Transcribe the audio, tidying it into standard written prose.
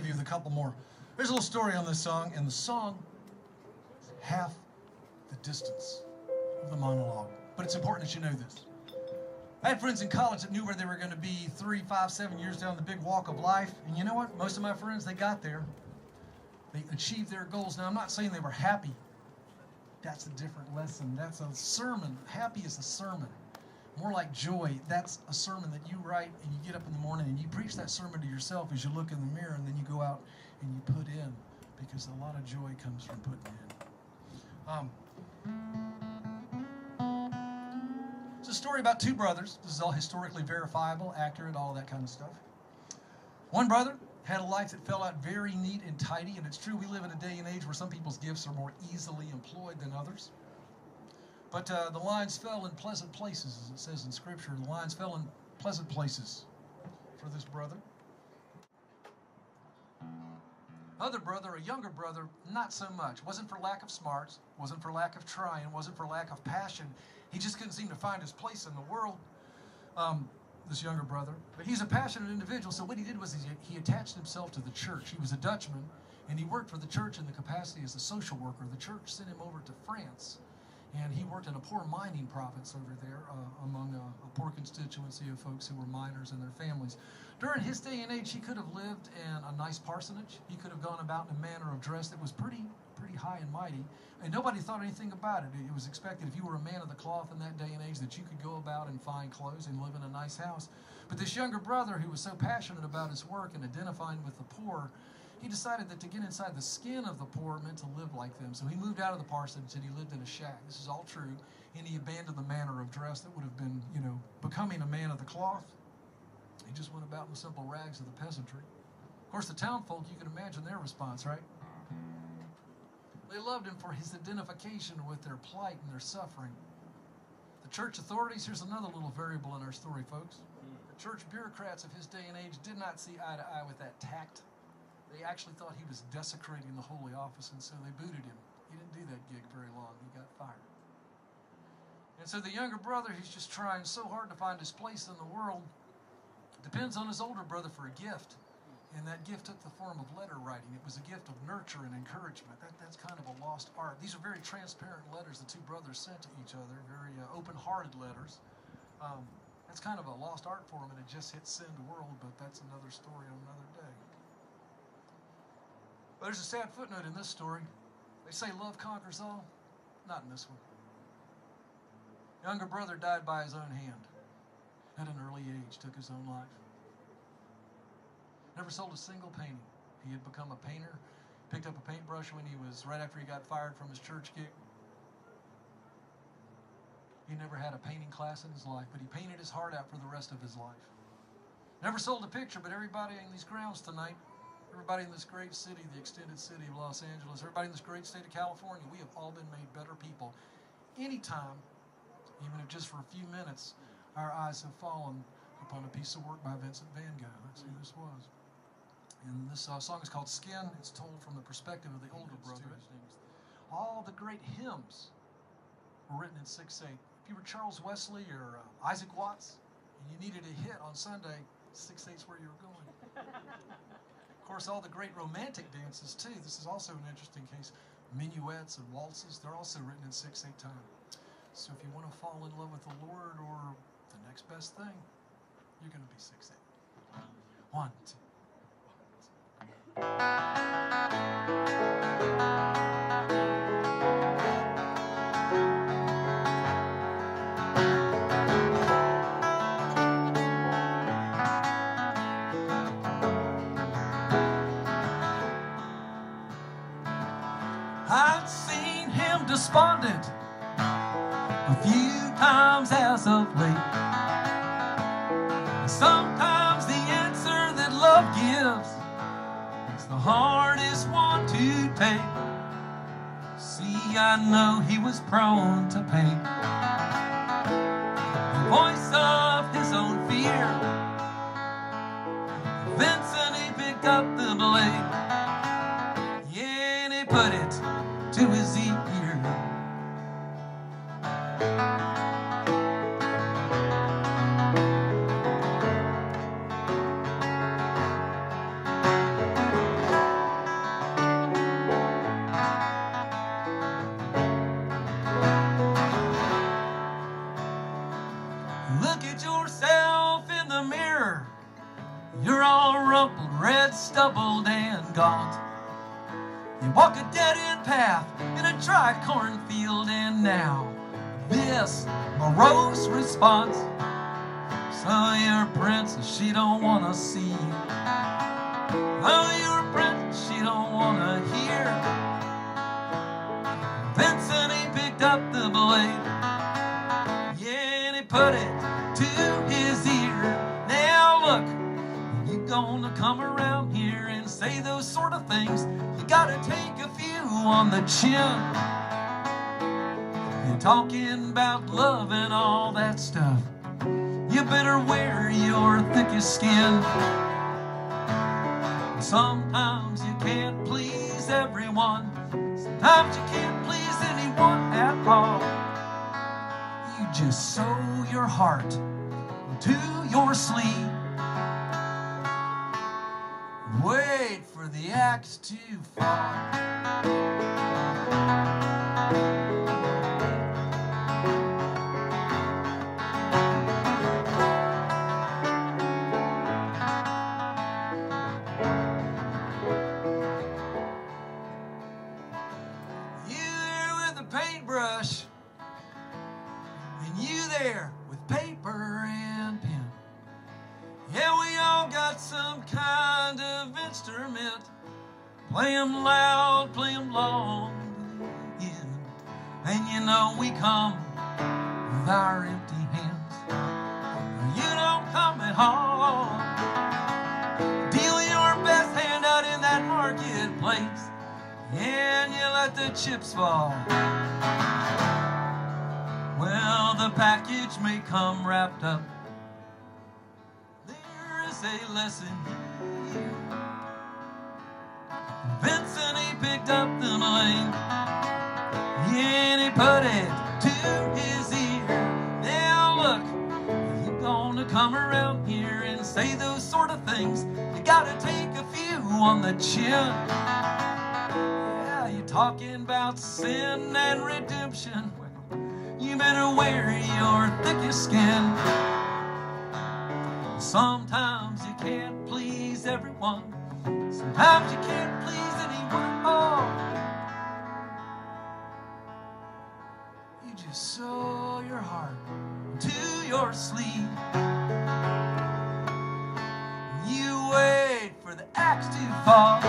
leave you with a couple more. There's a little story on this song, and the song is half the distance of the monologue. But it's important that you know this. I had friends in college that knew where they were going to be 3, 5, 7 years down the big walk of life. And you know what? Most of my friends, they got there. They achieved their goals. Now, I'm not saying they were happy. That's a different lesson. That's a sermon. Happy is a sermon. More like joy. That's a sermon that you write and you get up in the morning and you preach that sermon to yourself as you look in the mirror, and then you go out and you put in, because a lot of joy comes from putting in. It's a story about two brothers. This is all historically verifiable, accurate, all that kind of stuff. One brother had a life that fell out very neat and tidy, and it's true, we live in a day and age where some people's gifts are more easily employed than others. But the lines fell in pleasant places, as it says in Scripture. The lines fell in pleasant places for this brother. Other brother, a younger brother, not so much. Wasn't for lack of smarts, wasn't for lack of trying, wasn't for lack of passion. He just couldn't seem to find his place in the world, this younger brother. But he's a passionate individual, so what he did was he attached himself to the church. He was a Dutchman, and he worked for the church in the capacity as a social worker. The church sent him over to France, and he worked in a poor mining province over there among a poor constituency of folks who were miners and their families. During his day and age, he could have lived in a nice parsonage. He could have gone about in a manner of dress that was pretty high and mighty, and nobody thought anything about it. It was expected, if you were a man of the cloth in that day and age, that you could go about in fine clothes and live in a nice house. But this younger brother, who was so passionate about his work and identifying with the poor, he decided that to get inside the skin of the poor meant to live like them. So he moved out of the parsonage and he lived in a shack. This is all true. And he abandoned the manner of dress that would have been, becoming a man of the cloth. He just went about in the simple rags of the peasantry. Of course, the town folk, you can imagine their response, right? They loved him for his identification with their plight and their suffering. The church authorities, here's another little variable in our story, folks. The church bureaucrats of his day and age did not see eye to eye with that tact. They actually thought he was desecrating the holy office, and so they booted him. He didn't do that gig very long. He got fired. And so the younger brother, who's just trying so hard to find his place in the world, depends on his older brother for a gift. And that gift took the form of letter writing. It was a gift of nurture and encouragement. That's kind of a lost art. These are very transparent letters the two brothers sent to each other, very open-hearted letters. That's kind of a lost art for them, and it just hit sin the world, but that's another story on another day. But there's a sad footnote in this story. They say love conquers all. Not in this one. Younger brother died by his own hand. At an early age, took his own life. Never sold a single painting. He had become a painter, picked up a paintbrush when he was right after he got fired from his church gig. He never had a painting class in his life, but he painted his heart out for the rest of his life. Never sold a picture, but everybody in these grounds tonight, everybody in this great city, the extended city of Los Angeles, everybody in this great state of California, we have all been made better people. Anytime, even if just for a few minutes, our eyes have fallen upon a piece of work by Vincent van Gogh. That's who this was. And this song is called Skin. It's told from the perspective of the older brother. All the great hymns were written in 6/8. If you were Charles Wesley or Isaac Watts, and you needed a hit on Sunday, 6/8's where you were going. Of course, all the great romantic dances, too. This is also an interesting case. Minuets and waltzes, they're also written in 6/8 time. So if you want to fall in love with the Lord or the next best thing, you're going to be 6/8. 1, 2. I've seen him despondent a few times as of late. Sometimes the answer that love gives is the hardest one to take. See, I know he was prone to pain, the voice of his own fear. Vincent, he picked up the blade, yeah, and he put it to his ear. rumpled, red, stubbled, and gaunt. You walk a dead-end path in a dry cornfield, and now this morose response. So your princess, she don't want to see you. Oh, your princess, she don't want to hear. Vincent, he picked up the blade, yeah, and he put it to his ear. Now look, you gonna come around here and say those sort of things, you gotta take a few on the chin. You're talking about love and all that stuff, you better wear your thickest skin. Sometimes you can't please everyone, sometimes you can't please anyone at all. You just sew your heart to your sleeve. Wait for the axe to fall. Paintbrush, and you there with paper and pen. Yeah, we all got some kind of instrument. Play 'em loud, play 'em long to the end. And you know we come with our empty hands. You don't come at all. Deal your best hand out in that marketplace, and you let the chips fall. Well, the package may come wrapped up. There is a lesson here. Vincent, he picked up the blade, and he put it to his ear. Now look, you gonna come around here and say those sort of things, you gotta take a few on the chin. Talking about sin and redemption, you better wear your thickest skin. Sometimes you can't please everyone, sometimes you can't please anyone at all. You just sew your heart to your sleeve. You wait for the axe to fall.